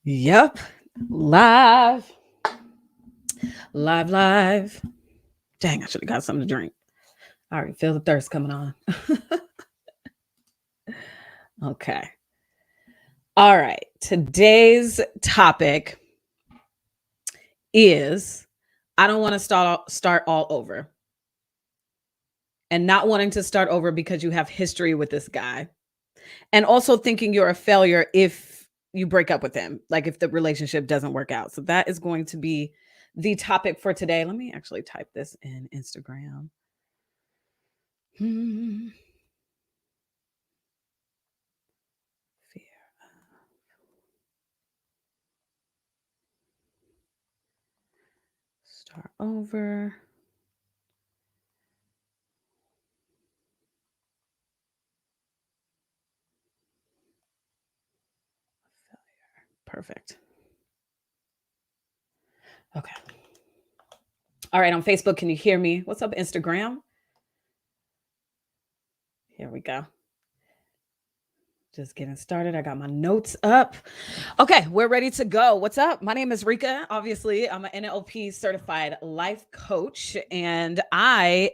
Yep. Live. Live, live. Dang, I should have got something to drink. I already feel the thirst coming on. Okay. All right. Today's topic is I don't want to start all over. And not wanting to start over because you have history with this guy. And also thinking you're a failure if you break up with him, like if the relationship doesn't work out. So that is going to be the topic for today. Let me actually type this in Instagram. Hmm. Fear. Start over. Perfect. Okay. All right. On Facebook, can you hear me? What's up, Instagram? Here we go. Just getting started. I got my notes up. Okay, we're ready to go. What's up? My name is Rika. Obviously, I'm an NLP certified life coach, and I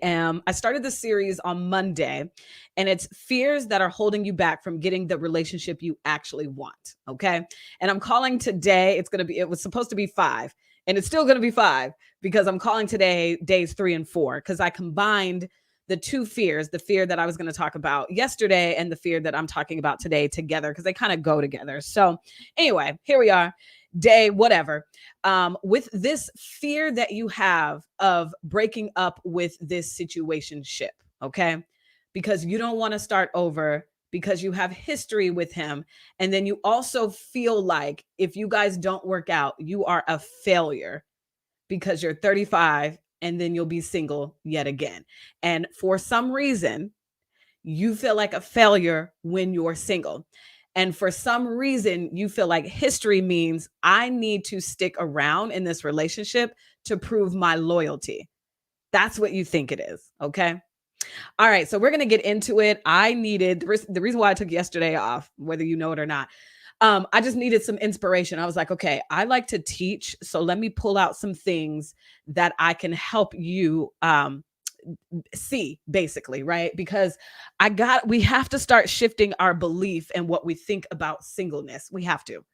started the series on Monday, and it's fears that are holding you back from getting the relationship you actually want. Okay. And I'm calling today, it was supposed to be 5, and it's still going to be 5 because I'm calling today days 3 and 4 because I combined the two fears, the fear that I was going to talk about yesterday and the fear that I'm talking about today together because they kind of go together. So, anyway, here we are, day whatever. With this fear that you have of breaking up with this situation ship, okay? Because you don't want to start over because you have history with him. And then you also feel like if you guys don't work out, you are a failure because you're 35 and then you'll be single yet again. And for some reason, you feel like a failure when you're single. And for some reason, you feel like history means I need to stick around in this relationship to prove my loyalty. That's what you think it is. Okay. All right. So we're going to get into it. The reason why I took yesterday off, whether you know it or not, I just needed some inspiration. I was like, okay, I like to teach. So let me pull out some things that I can help you see, basically, right? Because we have to start shifting our belief and what we think about singleness. We have to.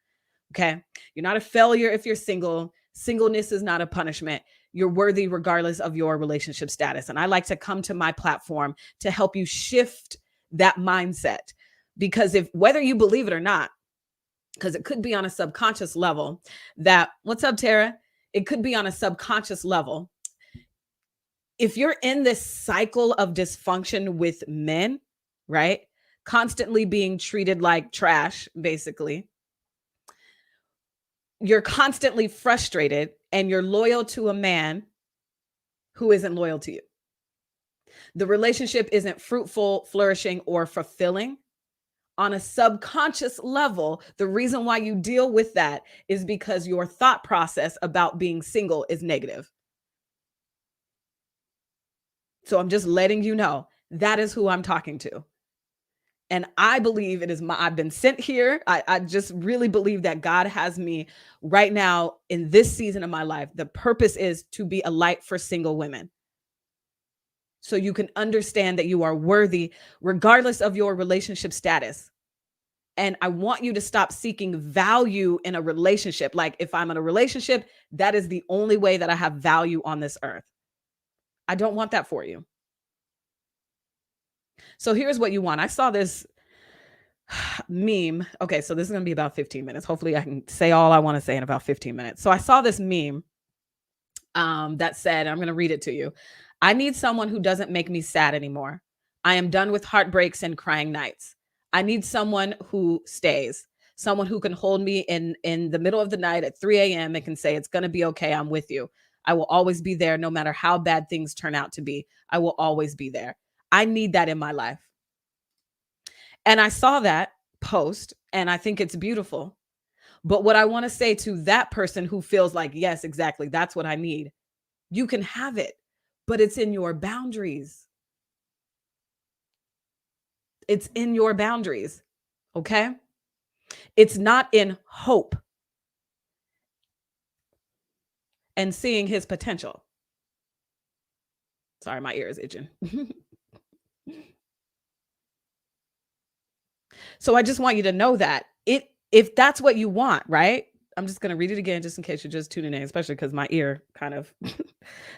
Okay. You're not a failure if you're single. Singleness is not a punishment. You're worthy regardless of your relationship status. And I like to come to my platform to help you shift that mindset. Because if whether you believe it or not, because it could be on a subconscious level what's up, Tara? It could be on a subconscious level. If you're in this cycle of dysfunction with men, right? Constantly being treated like trash, basically, you're constantly frustrated and you're loyal to a man who isn't loyal to you. The relationship isn't fruitful, flourishing, or fulfilling. On a subconscious level, the reason why you deal with that is because your thought process about being single is negative. So I'm just letting you know that is who I'm talking to. And I believe I've been sent here. I just really believe that God has me right now in this season of my life. The purpose is to be a light for single women. So you can understand that you are worthy regardless of your relationship status. And I want you to stop seeking value in a relationship. Like if I'm in a relationship, that is the only way that I have value on this earth. I don't want that for you. So here's what you want. I saw this meme. Okay, so this is going to be about 15 minutes. Hopefully I can say all I want to say in about 15 minutes. So I saw this meme that said, I'm going to read it to you. I need someone who doesn't make me sad anymore. I am done with heartbreaks and crying nights. I need someone who stays, someone who can hold me in the middle of the night at 3 a.m. and can say, it's going to be okay. I'm with you. I will always be there no matter how bad things turn out to be. I will always be there. I need that in my life. And I saw that post and I think it's beautiful. But what I want to say to that person who feels like, yes, exactly, that's what I need, you can have it, but it's in your boundaries. It's in your boundaries. Okay. It's not in hope. and seeing his potential. Sorry, my ear is itching. So I just want you to know that if that's what you want, right? I'm just going to read it again just in case you're just tuning in, especially because my ear kind of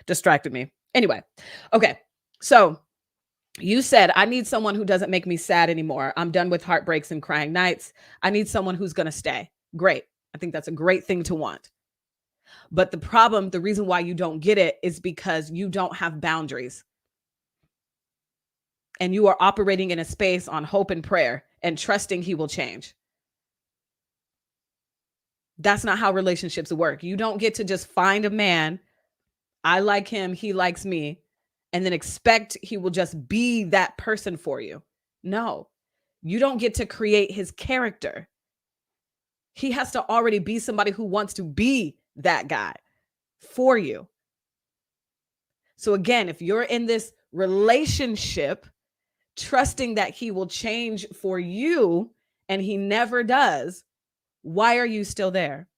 distracted me. Anyway, okay. So you said, I need someone who doesn't make me sad anymore. I'm done with heartbreaks and crying nights. I need someone who's going to stay. Great. I think that's a great thing to want. But the reason why you don't get it is because you don't have boundaries. And you are operating in a space on hope and prayer and trusting he will change. That's not how relationships work. You don't get to just find a man, I like him, he likes me, and then expect he will just be that person for you. No, you don't get to create his character. He has to already be somebody who wants to be that guy for you. So again, if you're in this relationship, trusting that he will change for you and he never does, why are you still there?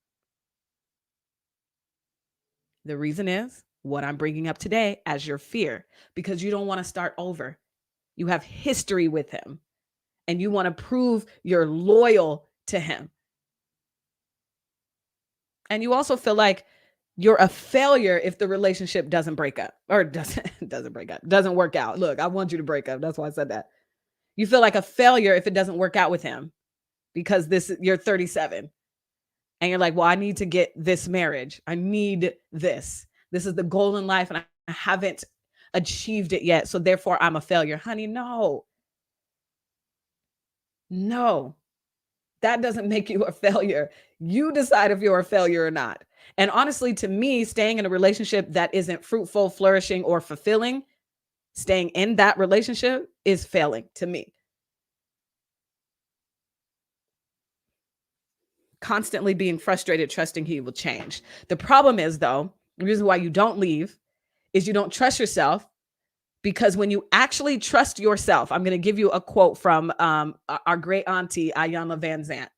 The reason is what I'm bringing up today as your fear, because you don't want to start over. You have history with him and you want to prove you're loyal to him. And you also feel like you're a failure if the relationship doesn't break up or doesn't work out. Look, I want you to break up. That's why I said that. You feel like a failure if it doesn't work out with him because you're 37 and you're like, well, I need to get this marriage. I need this. This is the goal in life and I haven't achieved it yet. So therefore I'm a failure. Honey, no, that doesn't make you a failure. You decide if you're a failure or not. And honestly, to me, staying in a relationship that isn't fruitful, flourishing, or fulfilling, staying in that relationship is failing to me. Constantly being frustrated, trusting he will change. The problem is, though, the reason why you don't leave is you don't trust yourself, because when you actually trust yourself, I'm going to give you a quote from our great auntie, Ayanna Van Zant.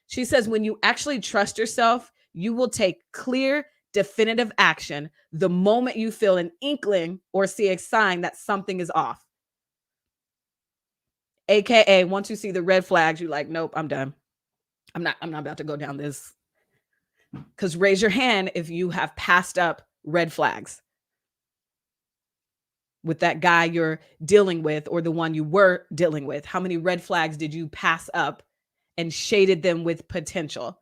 She says, when you actually trust yourself, you will take clear, definitive action the moment you feel an inkling or see a sign that something is off. AKA, once you see the red flags, you're like, nope, I'm done. I'm not about to go down this. Because raise your hand if you have passed up red flags with that guy you're dealing with or the one you were dealing with. How many red flags did you pass up and shaded them with potential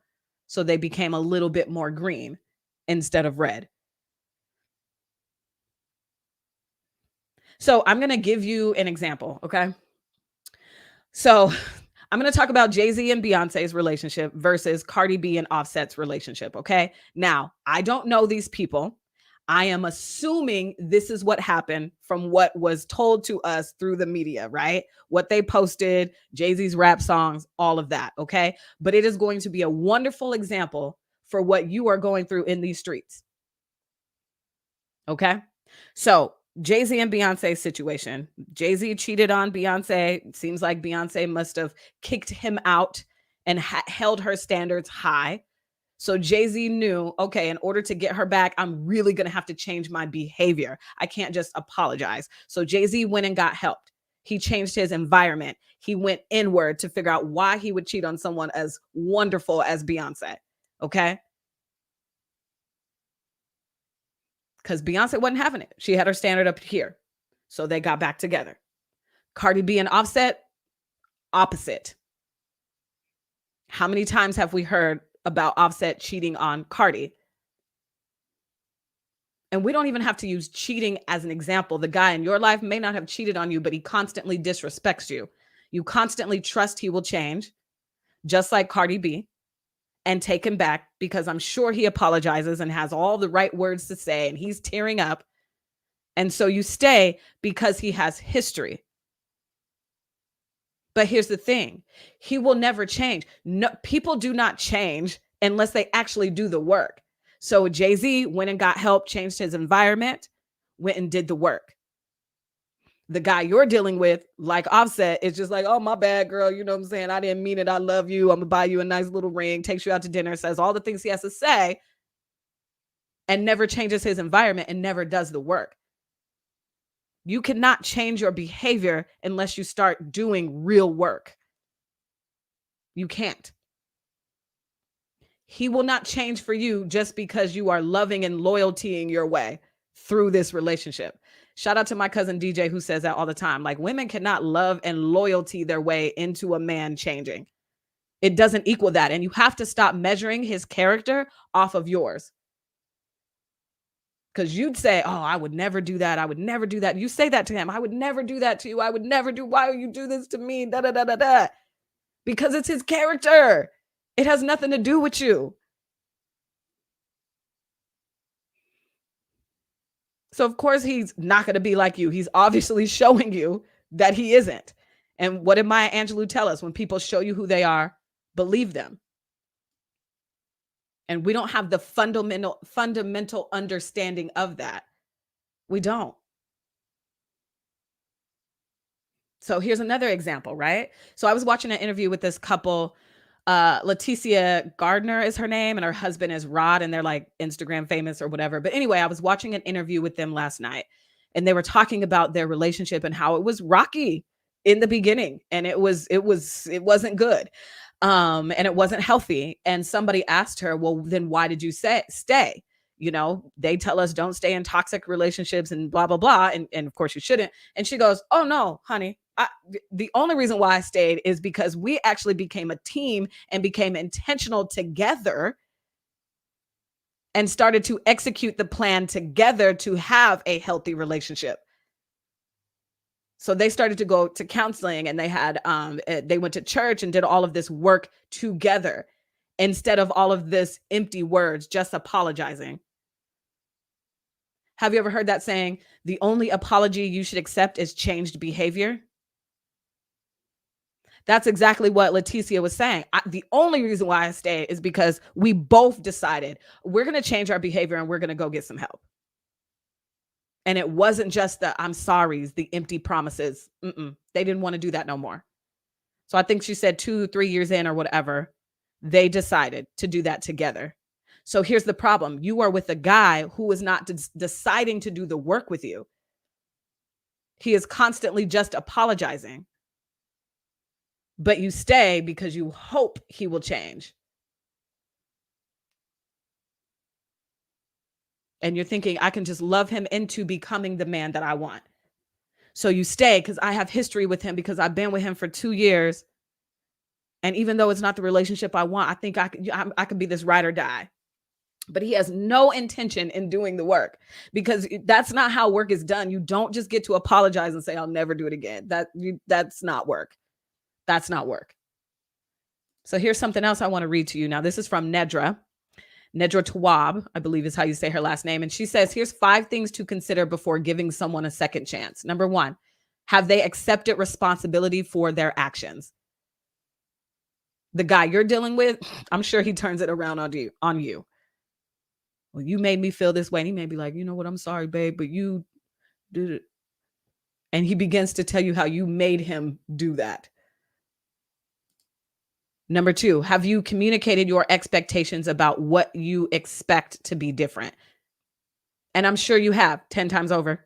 so they became a little bit more green instead of red? So I'm going to give you an example, okay? So I'm going to talk about JayZ and Beyonce's relationship versus Cardi B and Offset's relationship, okay? Now, I don't know these people. I am assuming this is what happened from what was told to us through the media, right? What they posted, JayZ's rap songs, all of that, okay? But it is going to be a wonderful example for what you are going through in these streets, okay? So JayZ and Beyonce's situation. JayZ cheated on Beyonce. It seems like Beyonce must have kicked him out and held her standards high. So JayZ knew, okay, in order to get her back, I'm really going to have to change my behavior. I can't just apologize. So JayZ went and got help. He changed his environment. He went inward to figure out why he would cheat on someone as wonderful as Beyonce. Okay. Because Beyonce wasn't having it. She had her standard up here. So they got back together. Cardi B and Offset, opposite. How many times have we heard about Offset cheating on Cardi? And we don't even have to use cheating as an example. The guy in your life may not have cheated on you, but he constantly disrespects you. You constantly trust he will change, just like Cardi B, and take him back, because I'm sure he apologizes and has all the right words to say and he's tearing up. And so you stay because he has history. But here's the thing. He will never change. No, people do not change unless they actually do the work. So JayZ went and got help, changed his environment, went and did the work. The guy you're dealing with, like Offset, is just like, oh, my bad, girl. You know what I'm saying? I didn't mean it. I love you. I'm going to buy you a nice little ring, takes you out to dinner, says all the things he has to say. and never changes his environment and never does the work. You cannot change your behavior unless you start doing real work. You can't. He will not change for you just because you are loving and loyaltying your way through this relationship. Shout out to my cousin DJ who says that all the time. Like, women cannot love and loyalty their way into a man changing. It doesn't equal that. And you have to stop measuring his character off of yours. Because you'd say, oh, I would never do that. I would never do that. You say that to him. I would never do that to you. I would never do. Why would you do this to me? Da, da, da, da, da. Because it's his character. It has nothing to do with you. So, of course, he's not going to be like you. He's obviously showing you that he isn't. And what did Maya Angelou tell us? When people show you who they are, believe them. And we don't have the fundamental understanding of that. We don't. So here's another example, right? So I was watching an interview with this couple. Leticia Gardner is her name, and her husband is Rod, and they're like Instagram famous or whatever. But anyway, I was watching an interview with them last night, and they were talking about their relationship and how it was rocky in the beginning, and it wasn't good. And it wasn't healthy. And somebody asked her, well, then why did you stay? You know, they tell us don't stay in toxic relationships and blah, blah, blah. And of course you shouldn't. And she goes, oh no, honey, the only reason why I stayed is because we actually became a team and became intentional together and started to execute the plan together to have a healthy relationship. So they started to go to counseling, and they went to church and did all of this work together instead of all of this empty words, just apologizing. Have you ever heard that saying, the only apology you should accept is changed behavior? That's exactly what Leticia was saying. The only reason why I stay is because we both decided we're going to change our behavior and we're going to go get some help. And it wasn't just the I'm sorry's, the empty promises. They didn't want to do that no more. So I think she said 2-3 years in or whatever, they decided to do that together. So here's the problem. You are with a guy who is not deciding to do the work with you. He is constantly just apologizing. But you stay because you hope he will change. And you're thinking, I can just love him into becoming the man that I want. So you stay because I have history with him, because I've been with him for 2 years. And even though it's not the relationship I want, I think I could be this ride or die. But he has no intention in doing the work, because that's not how work is done. You don't just get to apologize and say, I'll never do it again. That's not work. That's not work. So here's something else I want to read to you. Now, this is from Nedrawab, I believe is how you say her last name. And she says, here's 5 things to consider before giving someone a second chance. Number 1, have they accepted responsibility for their actions? The guy you're dealing with, I'm sure he turns it around on you. Well, you made me feel this way. And he may be like, you know what? I'm sorry, babe, but you did it. And he begins to tell you how you made him do that. Number 2, have you communicated your expectations about what you expect to be different? And I'm sure you have 10 times over.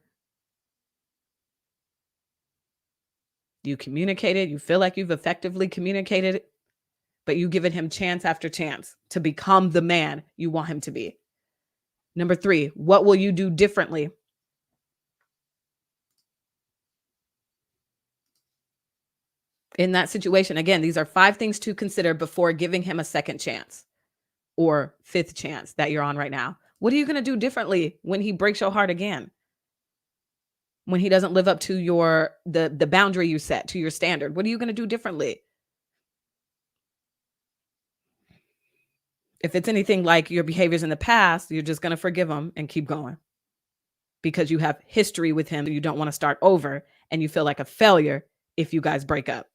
You communicated, you feel like you've effectively communicated, but you've given him chance after chance to become the man you want him to be. Number 3, what will you do differently? In that situation, again, these are 5 things to consider before giving him a second chance or 5th chance that you're on right now. What are you going to do differently when he breaks your heart again? When he doesn't live up to the boundary you set, to your standard? What are you going to do differently? If it's anything like your behaviors in the past, you're just going to forgive him and keep going, because you have history with him. You don't want to start over, and you feel like a failure if you guys break up.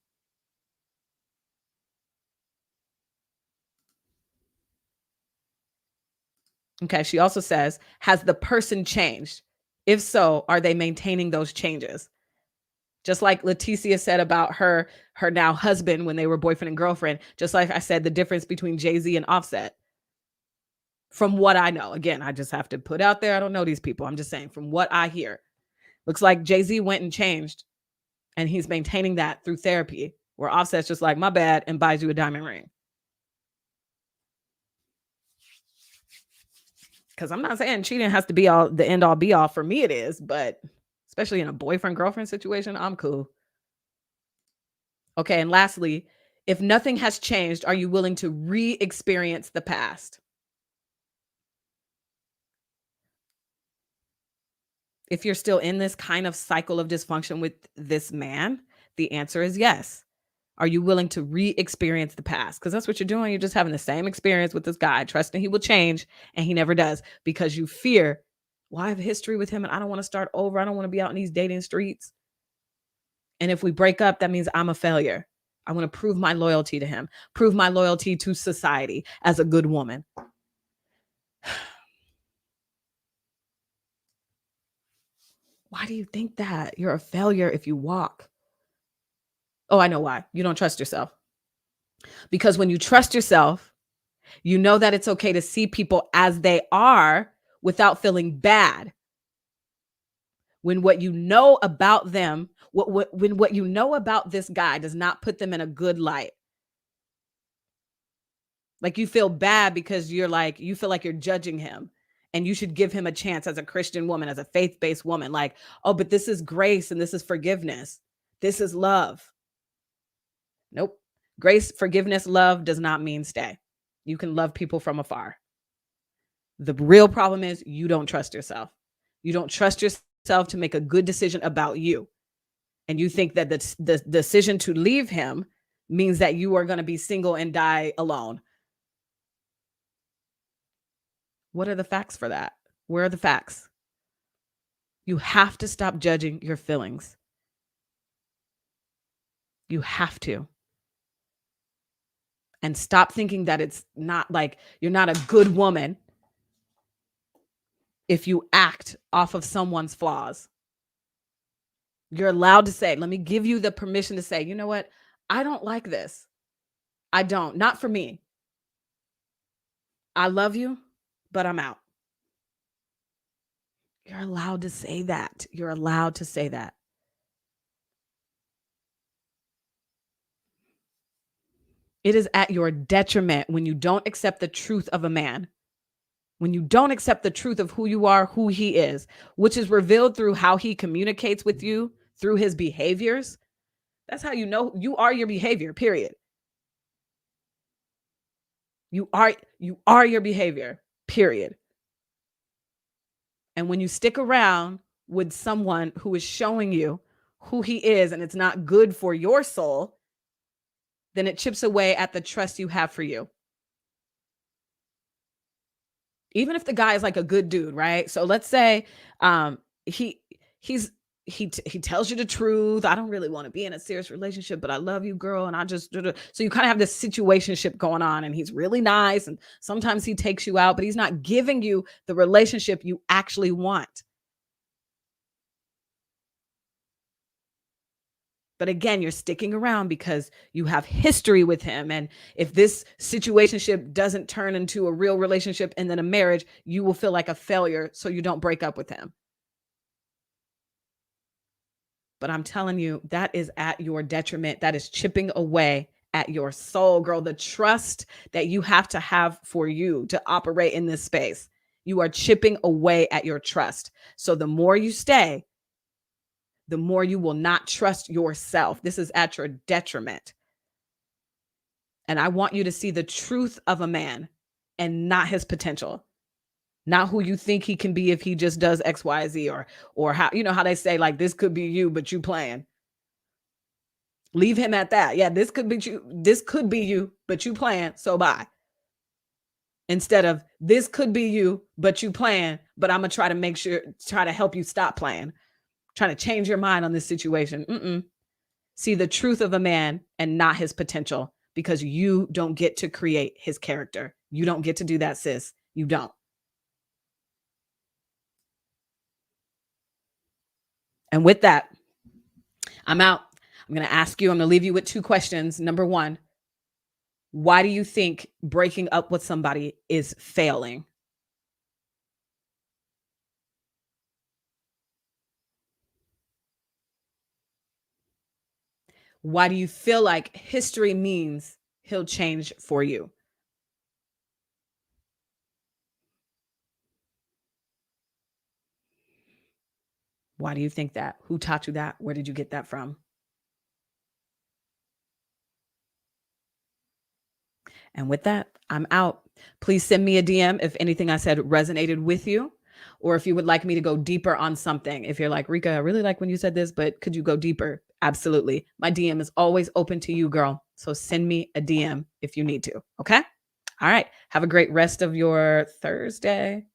Okay, she also says, has the person changed? If so, are they maintaining those changes? Just like Leticia said about her now husband when they were boyfriend and girlfriend, just like I said, the difference between JayZ and Offset. From what I know. Again, I just have to put out there, I don't know these people. I'm just saying, from what I hear, looks like JayZ went and changed, and he's maintaining that through therapy, where Offset's just like, my bad, and buys you a diamond ring. Because I'm not saying cheating has to be all the end all be all. For me, it is, but especially in a boyfriend girlfriend situation, I'm cool. Okay, and lastly, if nothing has changed, are you willing to re-experience the past? If you're still in this kind of cycle of dysfunction with this man, the answer is yes. Are you willing to re-experience the past? Because that's what you're doing. You're just having the same experience with this guy, trusting he will change, and he never does, because you fear, well, I have history with him and I don't want to start over. I don't want to be out in these dating streets. And if we break up, that means I'm a failure. I want to prove my loyalty to him, prove my loyalty to society as a good woman. Why do you think that? You're a failure if you walk. Oh, I know why. You don't trust yourself. Because when you trust yourself, you know that it's okay to see people as they are without feeling bad. When what you know about them, when what you know about this guy does not put them in a good light. Like you feel bad because you feel like you're judging him, and you should give him a chance as a Christian woman, as a faith-based woman. Like, oh, but this is grace and this is forgiveness. This is love. Nope. Grace, forgiveness, love does not mean stay. You can love people from afar. The real problem is you don't trust yourself. You don't trust yourself to make a good decision about you. And you think that the decision to leave him means that you are going to be single and die alone. What are the facts for that? Where are the facts? You have to stop judging your feelings. You have to. And stop thinking that it's not like you're not a good woman if you act off of someone's flaws. You're allowed to say, let me give you the permission to say, you know what? I don't like this. I don't. Not for me. I love you, but I'm out. You're allowed to say that. You're allowed to say that. It is at your detriment when you don't accept the truth of a man. When you don't accept the truth of who you are, who he is, which is revealed through how he communicates with you, through his behaviors. That's how you know you are your behavior, period. You are your behavior, period. And when you stick around with someone who is showing you who he is and it's not good for your soul, then it chips away at the trust you have for you. Even if the guy is like a good dude, right? So let's say he tells you the truth. I don't really want to be in a serious relationship, but I love you, girl, and I just so you kind of have this situationship going on, and he's really nice, and sometimes he takes you out, but he's not giving you the relationship you actually want. But again, you're sticking around because you have history with him. And if this situationship doesn't turn into a real relationship and then a marriage, you will feel like a failure. So you don't break up with him. But I'm telling you, that is at your detriment. That is chipping away at your soul, girl. The trust that you have to have for you to operate in this space, you are chipping away at your trust. So the more you stay, the more you will not trust yourself. This is at your detriment. And I want you to see the truth of a man and not his potential, not who you think he can be if he just does X, Y, Z, or how, you know, how they say like, this could be you, but you playing. Leave him at that. Yeah, this could be you. This could be you, but you playing. So bye. Instead of this could be you, but you playing, but I'm going to try to help you stop playing. Trying to change your mind on this situation. See the truth of a man and not his potential, because you don't get to create his character. You don't get to do that, sis. You don't. And with that, I'm out. I'm going to leave you with 2 questions. Number 1, why do you think breaking up with somebody is failing? Why do you feel like history means he'll change for you? Why do you think that? Who taught you that? Where did you get that from? And with that, I'm out. Please send me a DM if anything I said resonated with you, or if you would like me to go deeper on something. If you're like, Rika, I really like when you said this, but could you go deeper? Absolutely. My DM is always open to you, girl. So send me a DM if you need to. Okay. All right. Have a great rest of your Thursday.